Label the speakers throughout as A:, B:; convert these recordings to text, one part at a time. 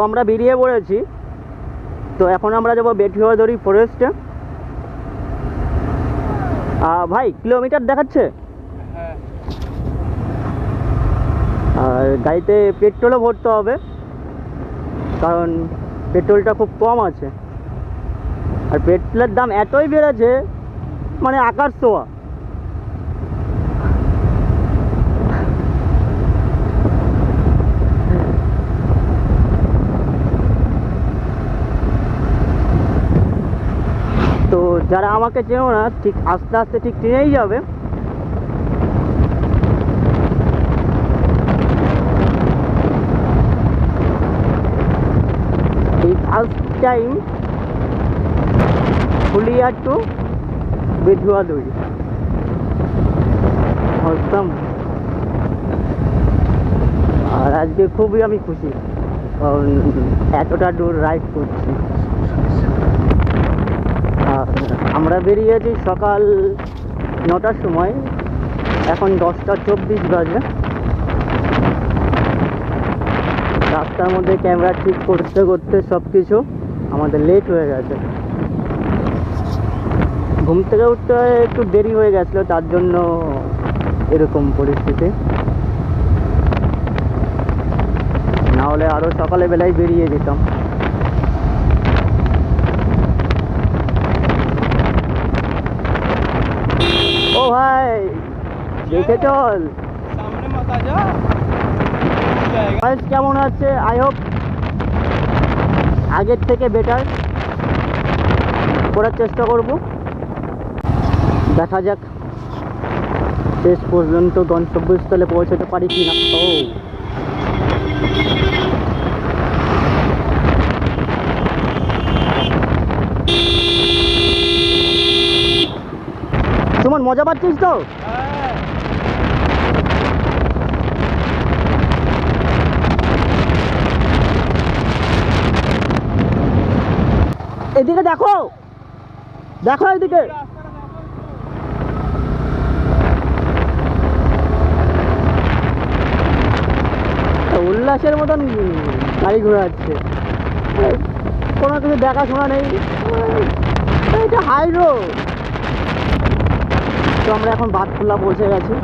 A: আমরা বেরিয়ে পড়েছি। তো এখন আমরা যাবো বেঠিয়াদড়ি ফরেস্টে। ভাই কিলোমিটার দেখাচ্ছে, আর গাড়িতে পেট্রোলও ভরতে হবে, কারণ পেট্রোলটা খুব কম আছে। আর পেট্রোলের দাম এতই বেড়েছে, মানে আকাশ ছোঁয়া। তো যারা আমাকে চেনো না, ঠিক আস্তে আস্তে ঠিক চিনেই যাবে। এই ফার্স্ট টাইম ফুলিয়া টু বেঠুয়াদড়ি, অসম। আর আজকে খুবই আমি খুশি, কারণ এতটা দূর রাইড করছি। আমরা বেরিয়েছি সকাল 9টার সময়, এখন 10টা 24 বাজে। রাস্তার মধ্যে ক্যামেরা ঠিক করতে করতে সব কিছু আমাদের লেট হয়ে গেছে। ঘুম থেকে উঠতে একটু দেরি হয়ে গেছিলো, তার জন্য এরকম পরিস্থিতি। না হলে আরও সকালে বেলায় বেরিয়ে যেতাম। ও ভাই দেখে চল,
B: सामने मत आ जा।
A: কেমন আছে? আই হোপ আগের থেকে বেটার করার চেষ্টা করব। দেখা যাক শেষ পর্যন্ত গন্তব্যস্থলে পৌঁছতে পারি কি না। ও সুমন, মজা পাচ্ছিস তো? এদিকে দেখো, দেখো এদিকে। উল্লাসের মতন গাড়ি ঘোরাচ্ছে, কোনো কিছু দেখাশোনা নেই। এটা হাই রোড। তো আমরা এখন বাদখোলা পৌঁছে গেছি।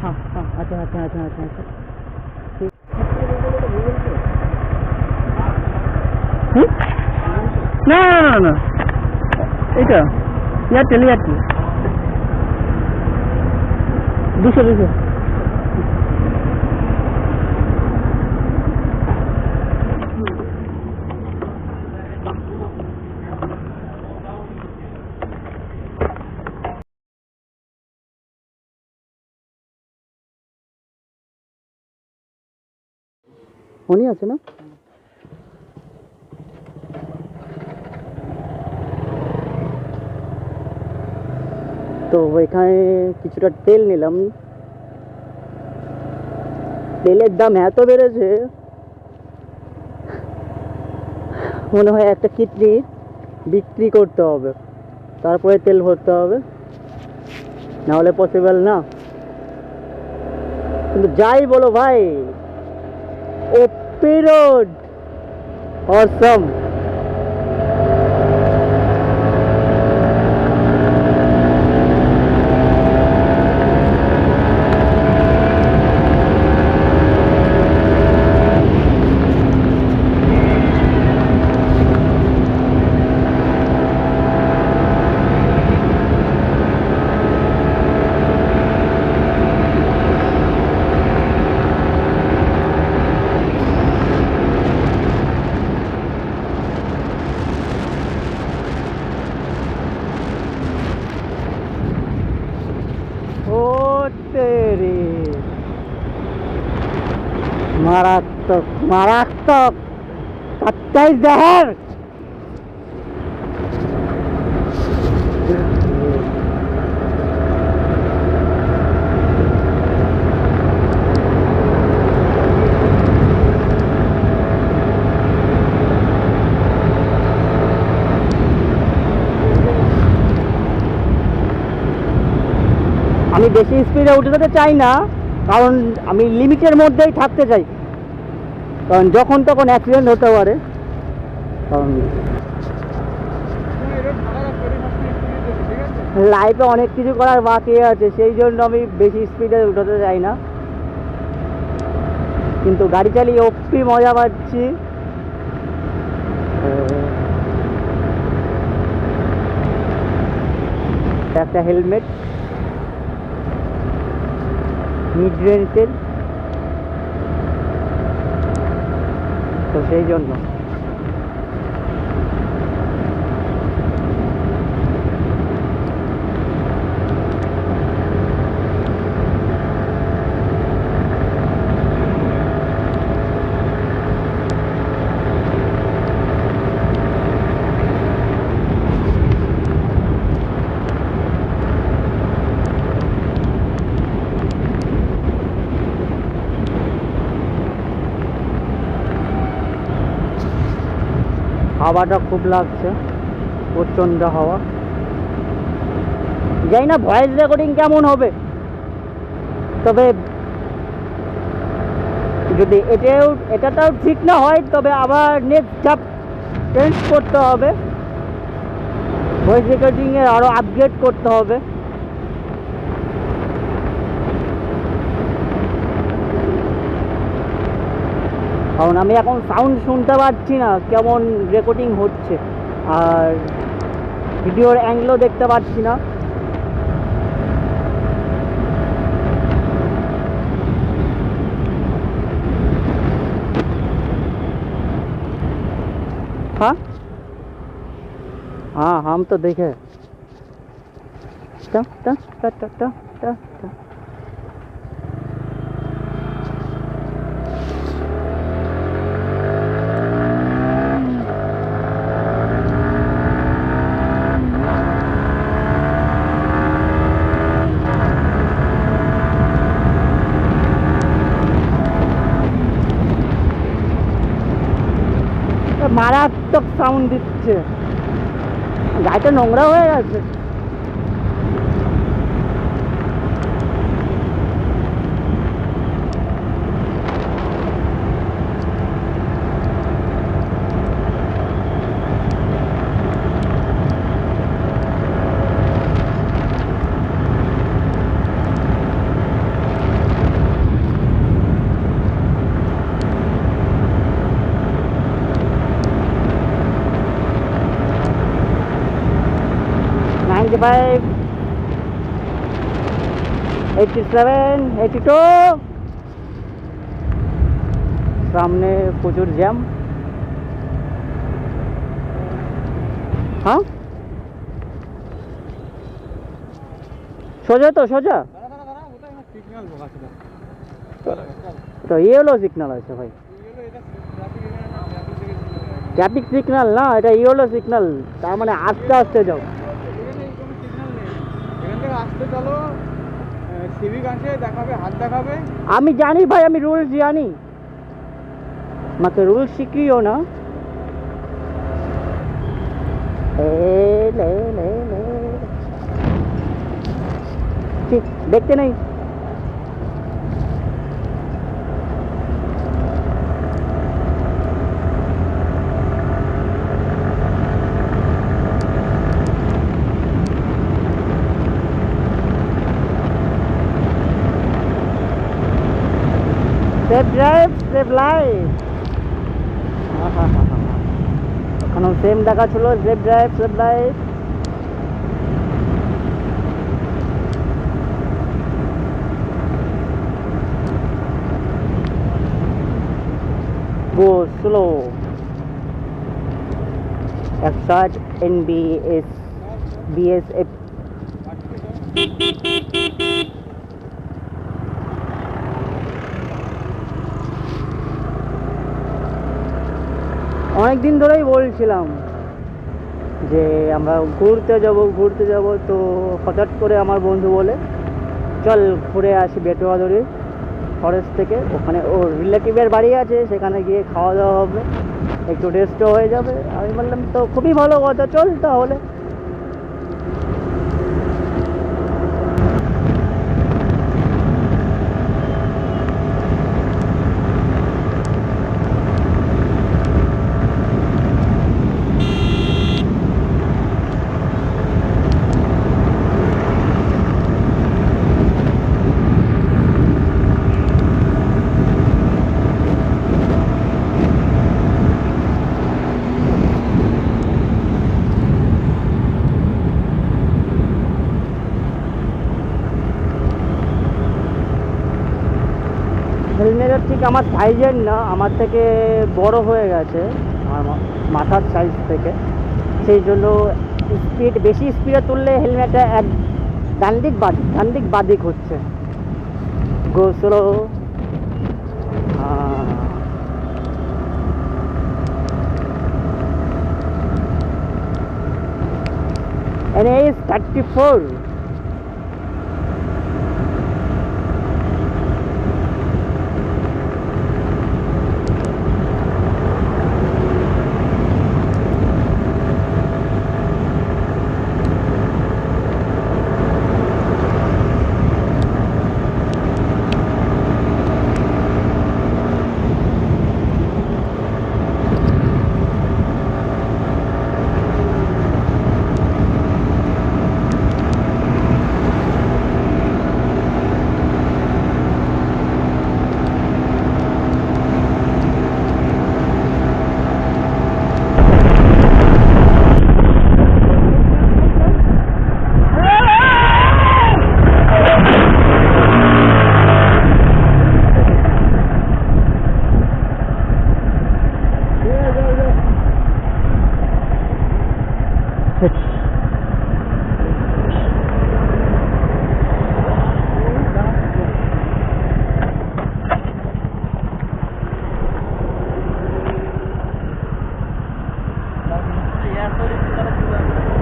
A: हाँ हाँ, अच्छा अच्छा अच्छा अच्छा अच्छा, না না না, এটা এয়ারটেল এয়ারটেল 200 উনি আছে না? তো এখানে কিছুটা তেল নিলাম। তেলের দাম এত বেড়েছে, মনে হয় একটা কিডনি বিক্রি করতে হবে, তারপরে তেল ভরতে হবে, না হলে পসিবল না। কিন্তু যাই বলো ভাই, ওপি রোড অসম। মারাত্মক মারাত্মক 27 জহর। বেশি স্পিডে উঠে যেতে চাই না, কারণ আমি লিমিটের মধ্যেই থাকতে চাই, কারণ যখন তখন অ্যাক্সিডেন্ট হতে পারে। কারণ লাইফে অনেক কিছু করার বাকি আছে, সেই জন্য আমি বেশি স্পিডে উঠাতে চাই না। কিন্তু গাড়ি চালিয়ে অপ্পি মজা পাচ্ছি। একটা হেলমেট মিড রেঞ্জের, তো সেই জন্য হাওয়াটা খুব লাগছে, প্রচণ্ড হাওয়া। জানি না ভয়েস রেকর্ডিং কেমন হবে, তবে যদি এটাটাও ঠিক না হয় তবে আবার নেক্সট ধাপ চেঞ্জ করতে হবে, ভয়েস রেকর্ডিংয়ের আরও আপগ্রেড করতে হবে। কারণ আমি এখন সাউন্ড শুনতে পাচ্ছি না কেমন রেকর্ডিং হচ্ছে, আর ভিডিওর অ্যাঙ্গেলও দেখতে পাচ্ছি না। हाँ हाँ, हम तो देखे। टा टा टा टा टा टा टा। মারাত্মক সাউন্ড দিচ্ছে, গাড়িটা নোংরা হয়ে গেছে। Five, 87, 82। सामने प्रचुर জ্যাম। हाँ सोजा, तो सोजा तो ये হলো সিগন্যাল আছে ভাই, ট্রাফিক সিগন্যাল না, এটা এই হলো সিগন্যাল, তার মানে আস্তে আস্তে যাও। আমি জানি ভাই, আমি রুলস জানি, আমাকে রুলস শিখিও না। ঠিক দেখতে নেই। Safe drive, save life। এখন সেম দেখা ছিল, safe drive, save life। Go slow। Exert NBS BSF। অনেক দিন ধরেই বলছিলাম যে আমরা ঘুরতে যাব, তো হঠাৎ করে আমার বন্ধু বলে চল ঘুরে আসি বেটুয়াদড়ি ফরেস্ট থেকে। ওখানে ওর রিলেটিভের বাড়ি আছে, সেখানে গিয়ে খাওয়া দাওয়া হবে, একটু রেস্টও হয়ে যাবে। আমি বললাম তো খুবই ভালো কথা, চল তাহলে। হেলমেটের ঠিক আমার সাইজের না, আমার থেকে বড় হয়ে গেছে আমার মাথার সাইজ থেকে, সেই জন্য বেশি স্পিডে তুললে হেলমেটটা ডান দিক বাদিক হচ্ছে। গো slow. And it is 34.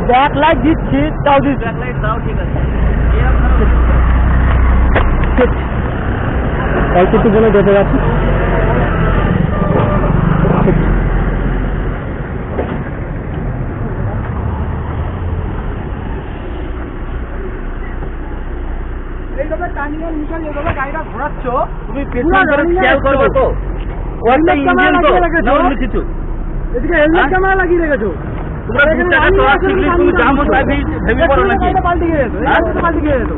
A: Back light দিচ্ছি, তাও দিচ্ছি। ব্যাক লাইট দাও, ঠিক আছে। অল্পটুকু জন্য দেখে যাচ্ছি।
B: এইভাবে টানিয়ে নিকাল এইভাবে গাড়িটা ঘোরাচ্ছ, তুমি পেছন করে খেয়াল করবে তো ওটা ইঞ্জিন তো না অন্য কিছু। এদিকে হেলমেট ক্যামেরা লাগিয়ে রেখেছো, তোমরা ভিতরে তো আসলে তুমি জামো ভাবি ভেবে পড়ো নাকি? পাল্টে গিয়েছো, পাল্টে গিয়েছো।